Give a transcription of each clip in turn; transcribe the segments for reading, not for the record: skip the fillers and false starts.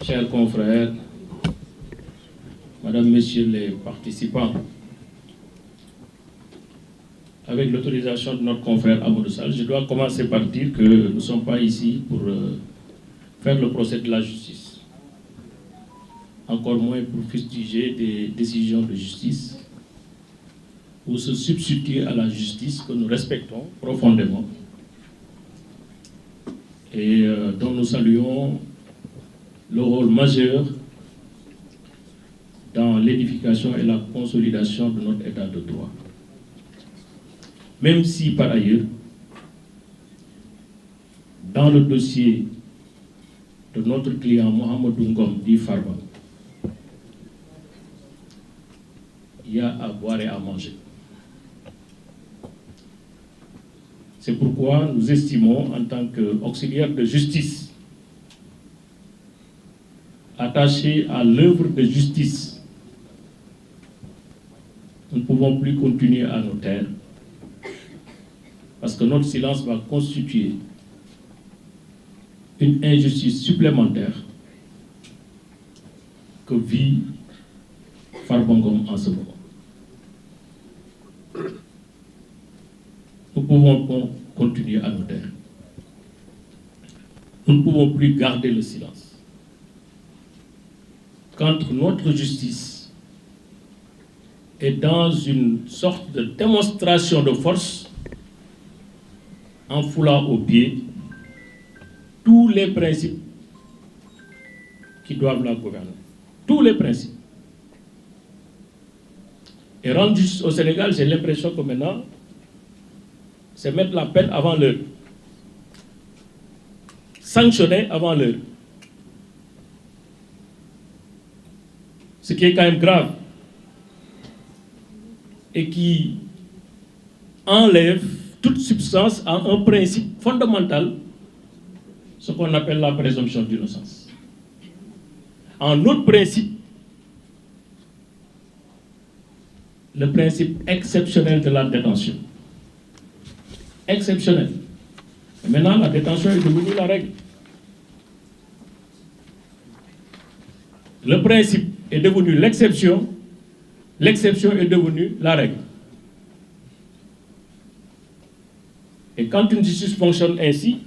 chers confrères, Madame, Messieurs les participants, avec l'autorisation de notre confrère Amadou Sall, je dois commencer par dire que nous ne sommes pas ici pour faire le procès de la justice, encore moins pour fustiger des décisions de justice ou se substituer à la justice que nous respectons profondément et dont nous saluons le rôle majeur dans l'édification et la consolidation de notre état de droit. Même si, par ailleurs, dans le dossier de notre client Mohamedou Ngom dit Farba, il y a à boire et à manger. C'est pourquoi nous estimons, en tant qu'auxiliaire de justice, attachés à l'œuvre de justice, nous ne pouvons plus continuer à nous taire, parce que notre silence va constituer une injustice supplémentaire que vit Farba Ngom en ce moment. Nous pouvons continuer à nous taire. Nous ne pouvons plus garder le silence. Quand notre justice est dans une sorte de démonstration de force, en foulant au pied tous les principes qui doivent la gouverner. Tous les principes. Et rendre justice au Sénégal, j'ai l'impression que maintenant, c'est mettre la peine avant l'heure. Sanctionner avant l'heure. Ce qui est quand même grave et qui enlève toute substance à un principe fondamental, ce qu'on appelle la présomption d'innocence. Un autre principe, le principe exceptionnel de la détention. Exceptionnel. Et maintenant, la détention est devenue la règle. Le principe est devenu l'exception est devenue la règle. Et quand une justice fonctionne ainsi,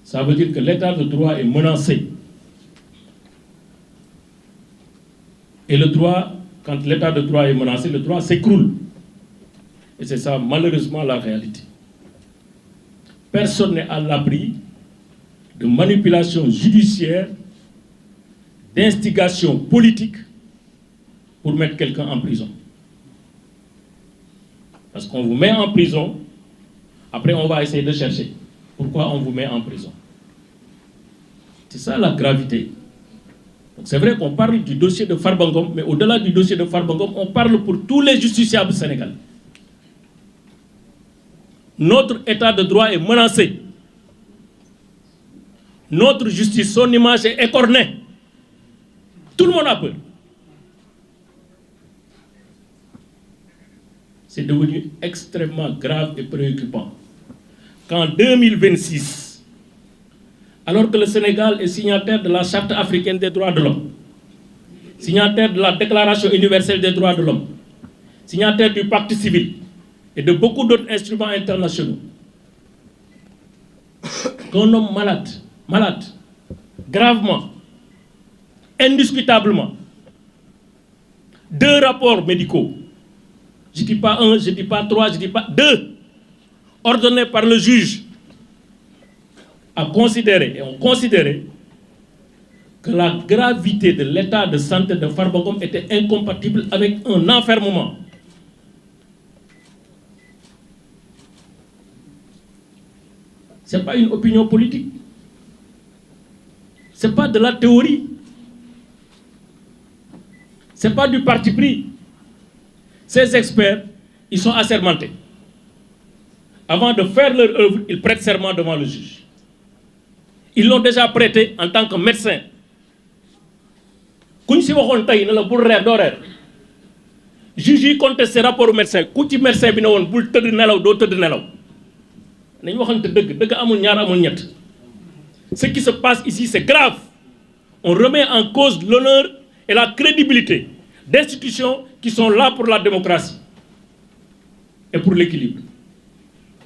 ça veut dire que l'état de droit est menacé. Et le droit, quand l'état de droit est menacé, le droit s'écroule. Et c'est ça, malheureusement, la réalité. Personne n'est à l'abri de manipulation judiciaire, d'instigation politique pour mettre quelqu'un en prison. Parce qu'on vous met en prison, après on va essayer de chercher pourquoi on vous met en prison. C'est ça la gravité. C'est vrai qu'on parle du dossier de Farba Ngom, mais au-delà du dossier de Farba Ngom, on parle pour tous les justiciables sénégalais. Notre état de droit est menacé. Notre justice, son image est écornée. Tout le monde a peur. C'est devenu extrêmement grave et préoccupant qu'en 2026, alors que le Sénégal est signataire de la Charte africaine des droits de l'homme, signataire de la Déclaration universelle des droits de l'homme, signataire du Pacte civil et de beaucoup d'autres instruments internationaux, qu'un homme malade, gravement, indiscutablement, 2 rapports médicaux, je ne dis pas 1, je ne dis pas 3, je ne dis pas 2, ordonnés par le juge, a considéré, et ont considéré que la gravité de l'état de santé de Farba Ngom était incompatible avec un enfermement. Ce n'est pas une opinion politique. Ce n'est pas de la théorie. Ce n'est pas du parti pris. Ces experts, ils sont assermentés. Avant de faire leur œuvre, ils prêtent serment devant le juge. Ils l'ont déjà prêté en tant que médecin. Quand si vous avez un juge conteste ce rapport au médecin. Quand le médecin bi ne bul teud nelaw do teud nelaw. Nañ waxante deug amul ñaar amul ñett. Ce qui se passe ici c'est grave. on remet en cause l'honneur et la crédibilité d'institutions qui sont là pour la démocratie et pour l'équilibre.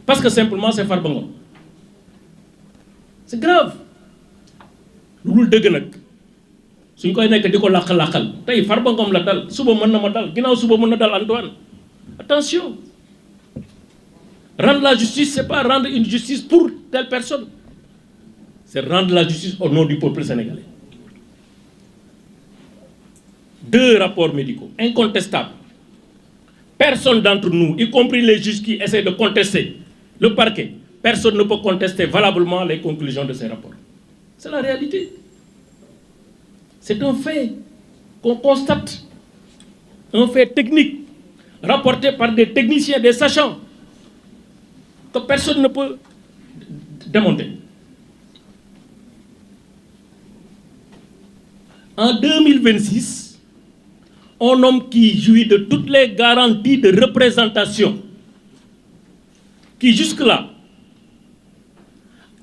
Parce que simplement, c'est Farba Ngom. C'est grave. Lu dul dëgg nag suñ koy nekk di ko làq-làqal tey Farba Ngom la dal suba mën na ma dal ginnaaw suba mën na dal Antoine. Attention. Rendre la justice, ce n'est pas rendre une justice pour telle personne. C'est rendre la justice au nom du peuple sénégalais. 2 rapports médicaux incontestables. Personne d'entre nous, y compris les juges qui essaient de contester le parquet, personne ne peut contester valablement les conclusions de ces rapports. C'est la réalité. C'est un fait qu'on constate, un fait technique, rapporté par des techniciens, des sachants, que personne ne peut démonter. En 2026, un homme qui jouit de toutes les garanties de représentation, qui jusque-là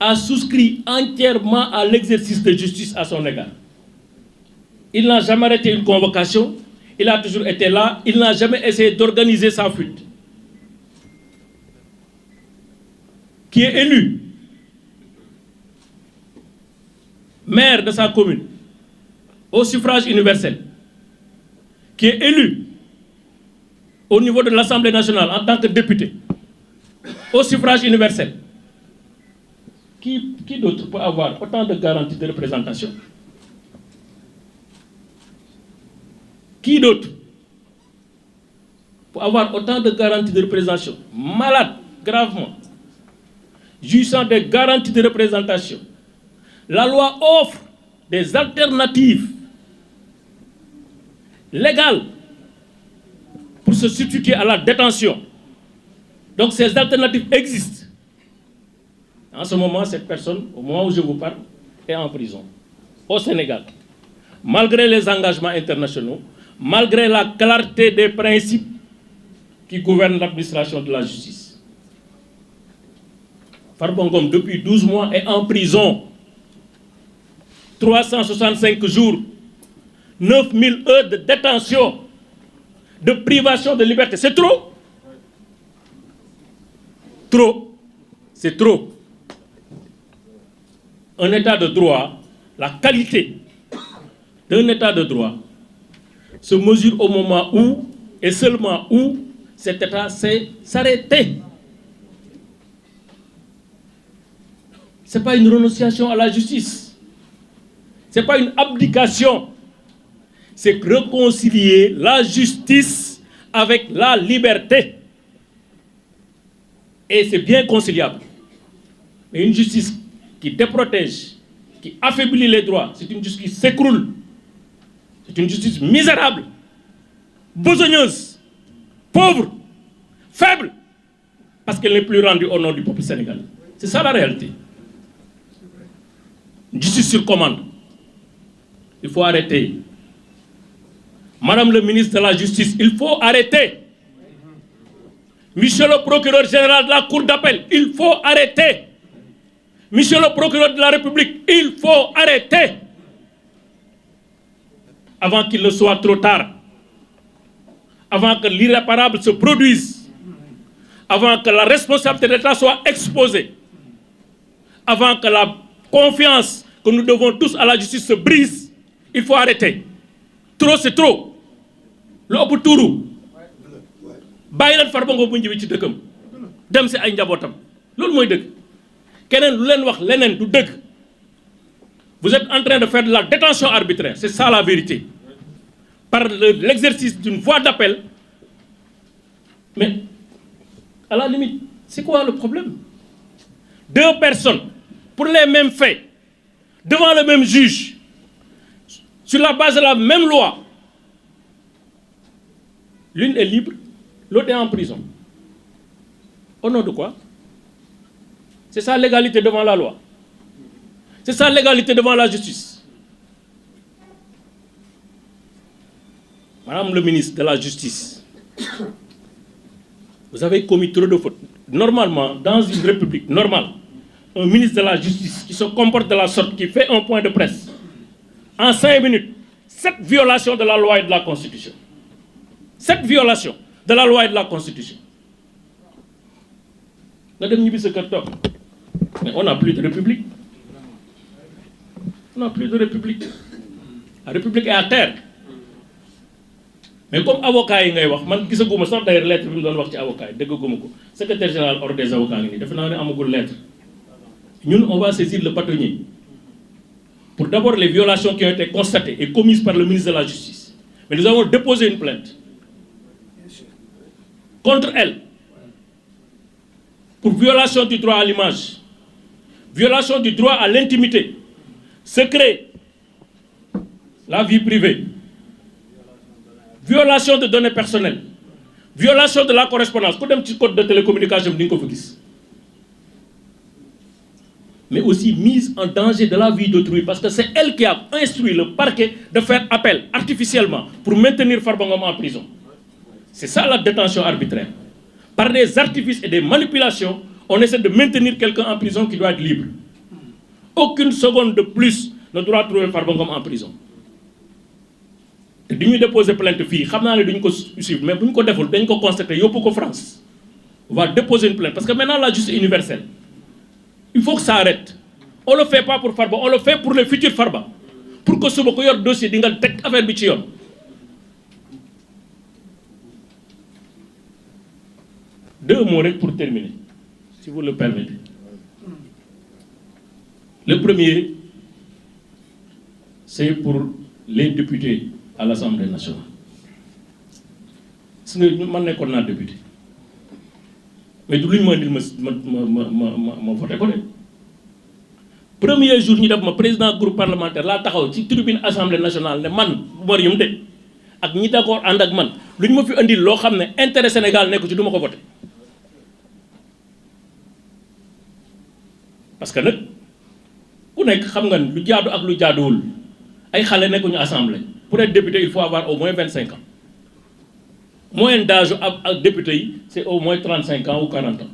a souscrit entièrement à l'exercice de justice à son égard. Il n'a jamais arrêté une convocation, il a toujours été là, il n'a jamais essayé d'organiser sa fuite. Qui est élu maire de sa commune au suffrage universel, qui est élu au niveau de l'Assemblée nationale en tant que député au suffrage universel. Qui d'autre peut avoir autant de garanties de représentation? Qui d'autre peut avoir autant de garanties de représentation? Malade, gravement, jouissant des garanties de représentation. La loi offre des alternatives légales pour se substituer à la détention. Donc ces alternatives existent. En ce moment, cette personne, au moment où je vous parle, est en prison, au Sénégal. Malgré les engagements internationaux, malgré la clarté des principes qui gouvernent l'administration de la justice. Farba Ngom, depuis 12 mois, est en prison. 365 jours, 9000 heures de détention, de privation de liberté. C'est trop? Trop. C'est trop. Un état de droit, la qualité d'un état de droit se mesure au moment où, et seulement où, cet état sait s'arrêter. Ce n'est pas une renonciation à la justice. Ce n'est pas une abdication. C'est réconcilier la justice avec la liberté. Et c'est bien conciliable. Mais une justice qui déprotège, qui affaiblit les droits, c'est une justice qui s'écroule. C'est une justice misérable, besogneuse, pauvre, faible, parce qu'elle n'est plus rendue au nom du peuple sénégalais. C'est ça la réalité. Une justice sur commande. Il faut arrêter. Madame le ministre de la Justice, il faut arrêter. Monsieur le procureur général de la Cour d'appel, il faut arrêter. Monsieur le procureur de la République, il faut arrêter. Avant qu'il ne soit trop tard. Avant que l'irréparable se produise. Avant que la responsabilité de l'État soit exposée. Avant que la confiance que nous devons tous à la justice se brise. Il faut arrêter. Trop, c'est trop. Le ëpp tuuru. Bàyyi leen Farba Ngom bu ñëwee ci dëkkam. Dem si ay njabootam. Loolu mooy dëgg. Keneen lu leen wax leneen du dëgg. Vous êtes en train de faire de la détention arbitraire. C'est ça la vérité. Par l'exercice d'une voie d'appel. Mais, à la limite, c'est quoi le problème? 2 personnes, pour les mêmes faits, devant le même juge, sur la base de la même loi. L'une est libre, l'autre est en prison. Au nom de quoi? C'est ça l'égalité devant la loi. C'est ça l'égalité devant la justice. Madame le ministre de la Justice, vous avez commis trop de fautes. Normalement, dans une république normale, un ministre de la Justice qui se comporte de la sorte, qui fait un point de presse, en 5 minutes 7 violations de la loi et de la Constitution. 7 violations de la loi et de la Constitution. Mais on n'a plus de république. On n'a plus de république. La république est à terre. Mais comme avocat yi ngay wax man gisaguma sax d'ailleurs lettre bi mu doon wax ci avocat yi déggaguma ko secrétaire général ordre des avocats ngi nii defe naa ne amagul lettre ñun on va saisir le bâtonnier pour d'abord les violations qui ont été constatées et commises par le ministre de la Justice. Mais nous avons déposé une plainte contre elle pour violation du droit à l'image, violation du droit à l'intimité, secret, la vie privée, violation de données personnelles, violation de la correspondance. Ku dem ci code de télécommunication bi di nga ko fa gis. Mais aussi mise en danger de la vie d'autrui parce que c'est elle qui a instruit le parquet de faire appel artificiellement pour maintenir Farba Ngom en prison. C'est ça la détention arbitraire. Par des artifices et des manipulations, on essaie de maintenir quelqu'un en prison qui doit être libre. Aucune seconde de plus ne doit trouver Farba Ngom en prison. te dañuy déposer plainte fii xam naa ne duñ ko suivre mais bu ñu ko deful dañ ko constater yóbbu ko France. On va déposer une plainte parce que maintenant la justice est universelle. Il faut que ça arrête. On le fait pas pour Farba, on le fait pour les futurs Farba. Pour que suba ko yor dossier di nga teg affaire bi ci yoon. Deux mots rek pour terminer, si vous le permettez. Le premier, c'est pour les députés à l'Assemblée nationale. Si nous nekkoon naa député, mais du lu ñu ma indil ma voté ko de. Premier jour ñu def ma président groupe parlementaire laa taxaw ci tribune Assemblée nationale ne man bu ma yëm de ak ñi d'accord ànd ak man lu ñu ma fi indil loo xam ne intérêt Sénégal nekku ci du ma ko voté. Parce que nag ku nekk xam nga lu jaadu ak lu jaaduwul ay xale nekkuñu assemblée pour être député il faut avoir au moins 25 ans moyenne d'âge ak député yi c'est au moins 35 ans ou 40 ans.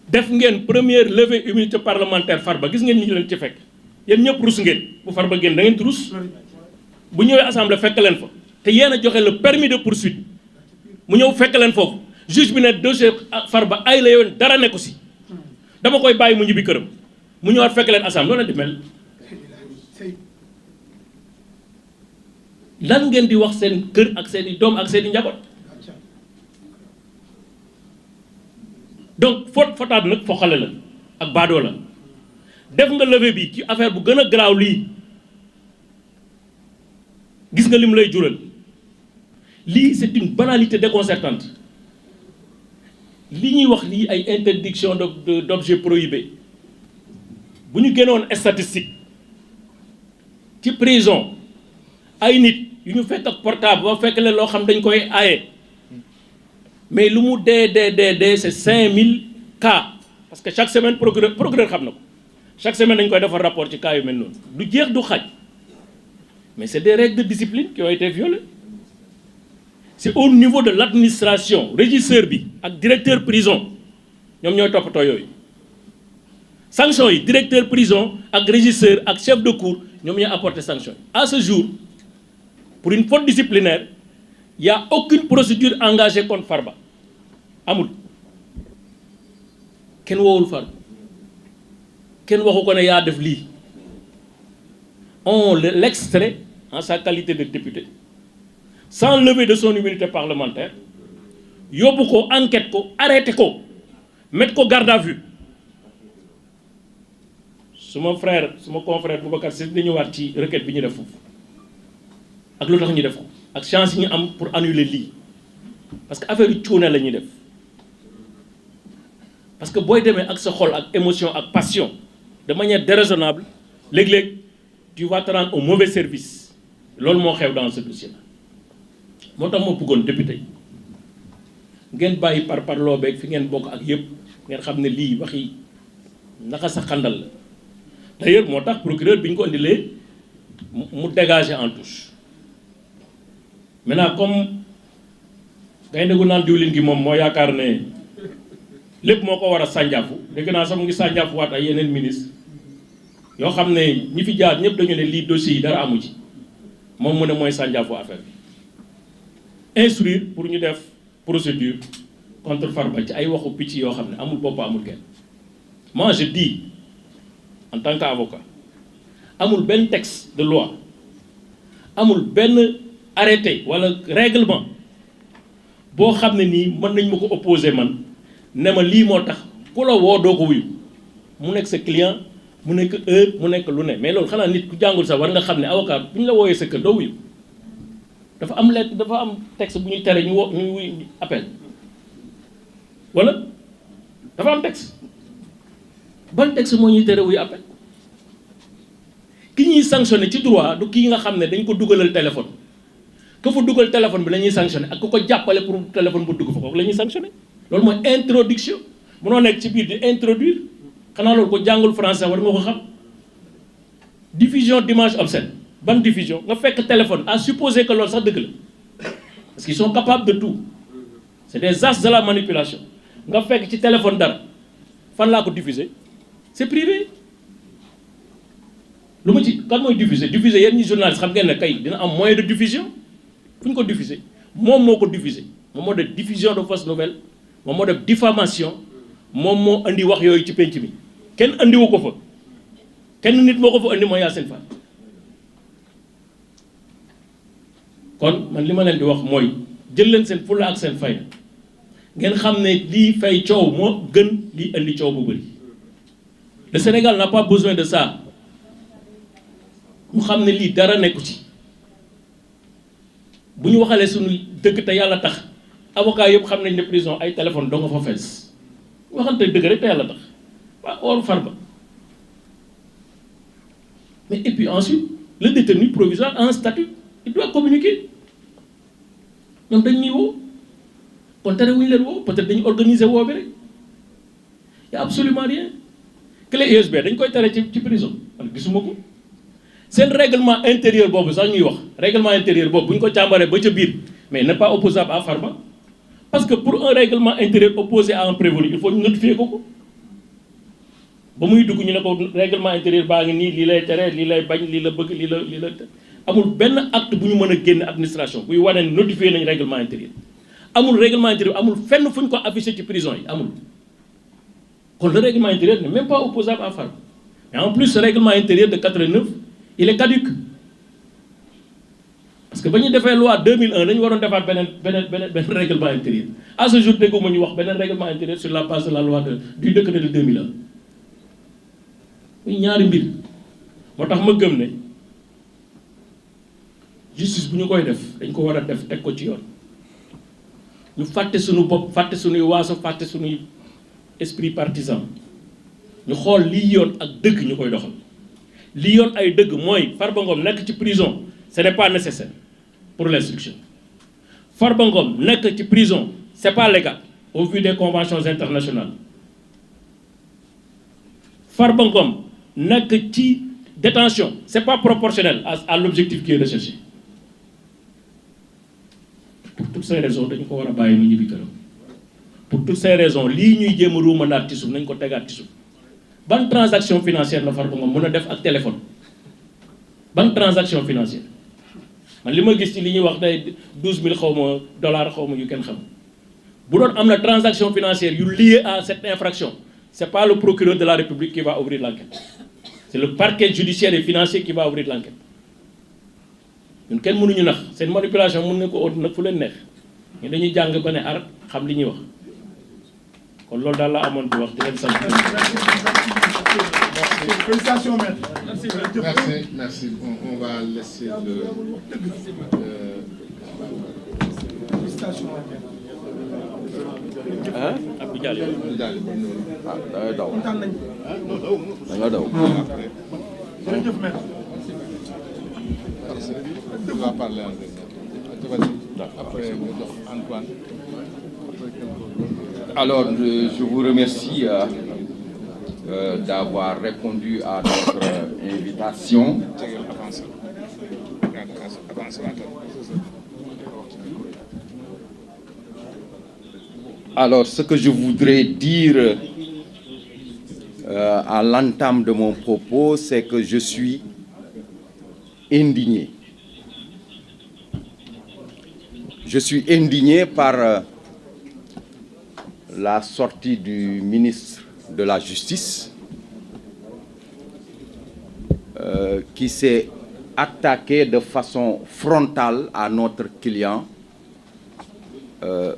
Def ngeen première levée immunité parlementaire Farba gis ngeen ñi leen ci fekk yéen ñëpp rus ngeen bu Farba génn da ngeen di rus bu ñëwee assemblée fekk leen fa te yéen a joxe le permis de poursuite mu ñëw fekk leen foofu juge bi ne dossier Farba ay la yoon dara nekku si. dama koy bàyyi mu ñibbi këram mu ñëwaat fekk leen assemblée loolu la di mel lan ngeen di wax seen kër ak seen i doom ak seen i njaboot donc fotaat nag fo xale la ak baadoo la def nga levée bi ci affaire bu gën a garaaw lii gis nga lim lay jural lii c'est une banalité déconcertante li ñuy wax lii ay interdiction d'objets prohibés bu ñu génnoon statistique ci prison ay nit yu ñu fekk ak portable ba fekk leen loo xam dañ koy aaye mais lu mu dee c'est 5000 cas parce que chaque semaine procureur xam na ko chaque semaine dañ koy defar rapport ci cas yu mel noonu du jeex du xaj mais c'est des règles de discipline qui ont été violées. C'est au niveau de l'administration régisseur bi ak directeur prison ñoom ñooy toppatoo yooyu sanction yi directeur prison ak régisseur ak chef de cour ñoom ñooy apporter sanction yi. À ce jour pour une faute disciplinaire il y a aucune procédure engagée contre Farba amul kenn woowul Farba kenn waxu ko ne yaa def lii on l'extrait en sa qualité de député sans lever de son immunité parlementaire yóbbu ko enquête ko arrêté ko mettre ko garde à vue suma confrère Boubacar Sy dañu ñëwaat ci requête bi ñu def foofu ak lu tax ñu def ko ak chance yi ñu am pour annuler lii parce que affaire yu cuune la ñuy def parce que booy demee ak sa xol ak émotion ak passion de manière déraisonnable léeg-léeg tu vas te rendre au mauvais service loolu moo xew dans ce dossier là moo tax ma bëggoon député yi ngeen bàyyi par loo beeg fi ngeen bokk ak yëpp ngeen xam ne lii waxi naka sa xandal la d'ailleurs moo tax procureur bi ñu ko indilee mu dégager en touche maintenant comme gaynde gu naan diwlin gi moom moo yaakaar ne lépp moo ko war a sànjaafu dégg naa sax mu ngi sànjaafu waat ay yeneen ministre yoo xam ne ñi fi jaar ñëpp dañu ne lii dossiers yi dara amu ci moom mu ne mooy sànjaafu affaire bi instruire pour ñu def procédure contre Farba ci ay waxu picc yoo xam ne amul bopp amul kenn. Moi je dis en tant qu'avocat amul benn texte de loi amul benn arrêté wala règlement boo xam ne nii mën nañ ma ko opposer man ne ma lii moo tax ku la woo doo ko wuyu mu nekk sa client mu nekk heure mu nekk lu ne mais loolu xanaa nit ku jàngul sax war nga xam ne avocat bu ñu la wooyee sa kër doo wuyu dafa am lettre dafa am texte bu ñuy tere ñu woo ñu wuyu appel wala dafa am texte ban texte moo ñuy tere wuyu appel ki ñuy sanctionné ci droit du kii nga xam ne dañ ko dugalal téléphone que fa dugal téléphone bi la ñuy sanctionné ak ku ko jàppale pour téléphone bu dugg fa kooku la ñuy sanctionné loolu mooy introduction munoo nekk ci biir di introduire xanaa loolu ko jàngul français war nga ko xam diffusion d'image obscène ban diffusion nga fekk téléphone à supposer que loolu sax dëgg la parce qu'ils sont capables de tout c'est des as de la manipulation nga fekk ci téléphone dara fan laa ko diffuser c'est privé lu ma ci kan mooy diffuser yéen ñi journaliste xam ngeen ne kay dina am moyen de diffusion fu ñu ko diffuser moom moo ko diffuser moom moo def diffusion de fausses nouvelles moom moo def diffamation moom moo andi wax yooyu ci penc mi kenn andiwu ko fa kenn nit moo ko fa andi mooy Yacine Fall kon man li ma leen di wax mooy jël leen seen fulla ak seen fayda ngeen xam ne lii fay coow moo gën lii andi coow bu bëri le Sénégal n'a pas besoin de ça ñu xam ne lii dara nekku ci bu ñu waxalee suñu dëgg te yàlla tax avocat yëpp xam nañ ne prison ay téléphone doo nga fa fees waxante dëgg rek te yàlla tax waa or Farba mais et puis ensuite le détenu provisoire a un statut il doit communiquer ñoom dañ ñuy woo kon tere wuñu leen woo peut-être dañu organiser woo bi rek y a absolument rien clé USB dañ koy tere ci prison man gisuma ko seen règlement intérieur boobu sax ñuy wax règlement intérieur boobu bu ñu ko càmbaree ba ca biir mais n'est pas opposable à Farba parce que pour un règlement intérieur opposé à un prévenu il faut ñu notifier ko ba muy dugg ñu ne ko règlement intérieur baa ngi nii lii lay tere lii lay bañ lii la bëgg lii la amul benn acte bu ñu mën a génn administration buy wane ne notifier nañ règlement intérieur amul règlement intérieur amul fenn fu ñu ko affiché ci prison yi amul kon le règlement intérieur n'est même pas opposable à Farba et en plus ce règlement intérieur de 89 il est caduc parce que ba ñu defee loi 2001 dañu waroon defaat beneen règlement intérieur à ce jour dégguma ñu wax beneen règlement intérieur sur la base de la loi du décret de 2001 muy ñaari mbir moo tax ma gëm ne justice bu ñu koy def dañ ko war a def teg ko ci yoon ñu fàtte suñu bopp fàtte suñuy waaso fàtte suñuy esprit partisan ñu xool lii yoon ak dëgg ñu koy doxal li yoon ay dëgg mooy Farba Ngom nekk ci prison ce n'est pas nécessaire pour l'instruction Farba Ngom nekk ci prison c'est pas légal au vu des conventions internationales Farba Ngom nekk ci détention c'est pas proportionnel à l'objectif qui est recherché pour toutes ces raisons dañu ko war a bàyyi mu ñibbi këram pour toutes ces raisons lii ñuy jéem a ruumandaat ci suuf nañ ko tegaat ci suuf ban transaction financière la Farba Ngom mën a def ak téléphone ban transaction financière man li ma gis ci li ñuy wax day 12000 xaw ma dollars xaw ma yu kenn xam bu doon am na transaction financière yu liée à cette infraction c'est pas le procureur de la République qui va ouvrir l'enquête c'est le parquet judiciaire et financier qui va ouvrir l'enquête ñun kenn mënuñu nax seen manipulation mën na ko ot nag fu leen neex ñu dañuy jàng ba ne ar xam li ñuy wax kon loolu daal la amoon di wax di leen sant. Félicitations, maître. Merci. On va laisser le... Félicitations. ah. Abdou Diallo. ah da ngay daw. Kontaan nañ. da nga daw. Jërëjëf, maître. Tu vas parler en deux. Après, Antoine. Alors, je vous remercie d'avoir répondu à notre invitation. Alors, ce que je voudrais dire à l'entame de mon propos, c'est que je suis indigné. Je suis indigné par la sortie du ministre de la Justice qui s'est attaqué de façon frontale à notre client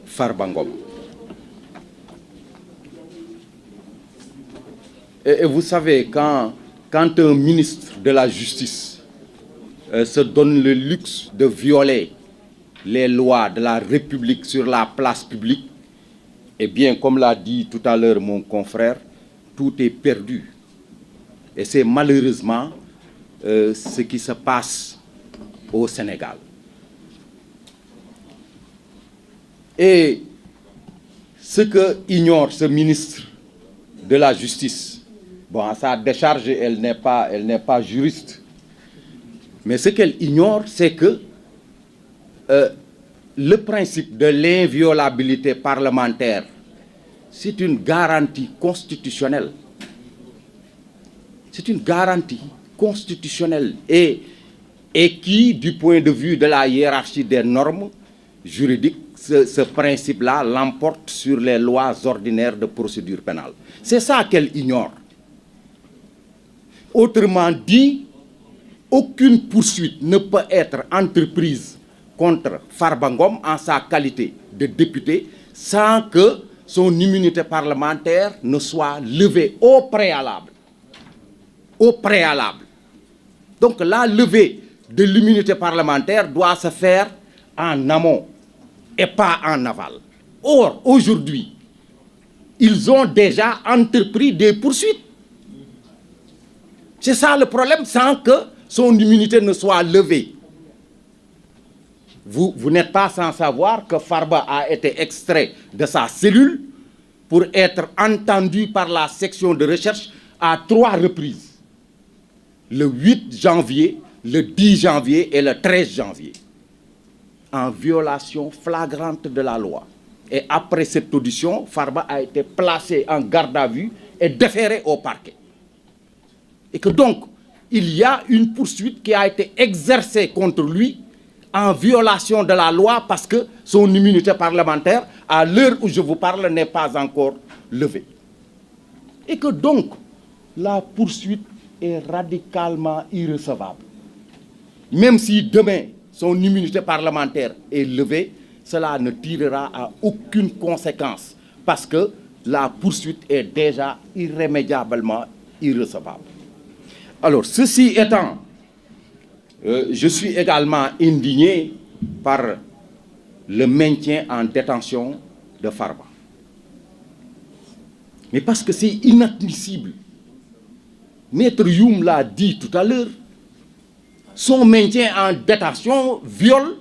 Farba Ngom. Et vous savez, quand un ministre de la Justice se donne le luxe de violer les lois de la République sur la place publique, eh bien, comme l'a dit tout à l'heure mon confrère, tout est perdu. Et c'est malheureusement ce qui se passe au Sénégal. Et ce que ignore ce ministre de la Justice, bon, à sa décharge, elle n'est pas juriste, mais ce qu'elle ignore, c'est que le principe de l'inviolabilité parlementaire, c'est une garantie constitutionnelle. C'est une garantie constitutionnelle et qui, du point de vue de la hiérarchie des normes juridiques, ce principe-là l'emporte sur les lois ordinaires de procédure pénale. C'est ça qu'elle ignore. Autrement dit, aucune poursuite ne peut être entreprise contre Farba Ngom en sa qualité de député sans que son immunité parlementaire ne soit levée au préalable. Au préalable. Donc la levée de l'immunité parlementaire doit se faire en amont et pas en aval. Or, aujourd'hui, ils ont déjà entrepris des poursuites. C'est ça le problème, sans que son immunité ne soit levée. Vous n'êtes pas sans savoir que Farba a été extrait de sa cellule pour être entendu par la section de recherche à 3 reprises. Le 8 janvier, le 10 janvier et le 13 janvier. En violation flagrante de la loi. Et après cette audition, Farba a été placé en garde à vue et déféré au parquet. Et que donc, il y a une poursuite qui a été exercée contre lui en violation de la loi parce que son immunité parlementaire, à l'heure où je vous parle, n'est pas encore levée. Et que donc, la poursuite est radicalement irrecevable. Même si demain, son immunité parlementaire est levée, cela ne tirera à aucune conséquence parce que la poursuite est déjà irrémédiablement irrecevable. Alors, ceci étant, je suis également indigné par le maintien en détention de Farba. Mais parce que c'est inadmissible. Maître Youm l'a dit tout à l'heure, son maintien en détention viole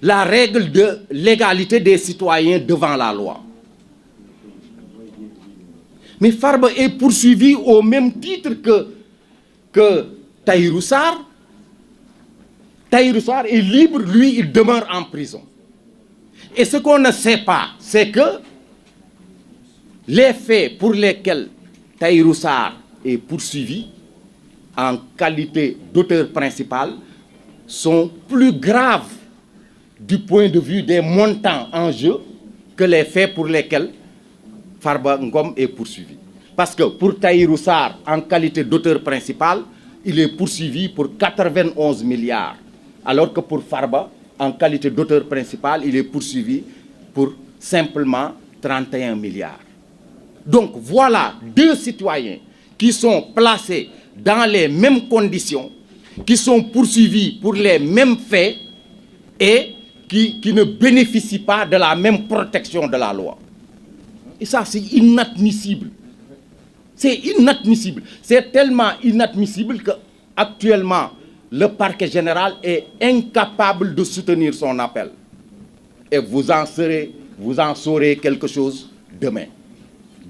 la règle de l'égalité des citoyens devant la loi. Mais Farba est poursuivi au même titre que Tahirou Sarr. Tahirou Sarr est libre, lui, il demeure en prison. Et ce qu'on ne sait pas, c'est que les faits pour lesquels Tahirou Sarr est poursuivi en qualité d'auteur principal sont plus graves du point de vue des montants en jeu que les faits pour lesquels Farba Ngom est poursuivi. Parce que pour Tahirou Sarr, en qualité d'auteur principal, il est poursuivi pour 91 milliards. Alors que pour Farba, en qualité d'auteur principal, il est poursuivi pour simplement 31 milliards. Donc voilà 2 citoyens qui sont placés dans les mêmes conditions, qui sont poursuivis pour les mêmes faits et qui ne bénéficient pas de la même protection de la loi. Et ça, c'est inadmissible. C'est inadmissible. C'est tellement inadmissible qu'actuellement, le parquet général est incapable de soutenir son appel. Et vous en saurez quelque chose demain.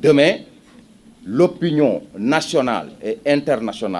Demain, l'opinion nationale et internationale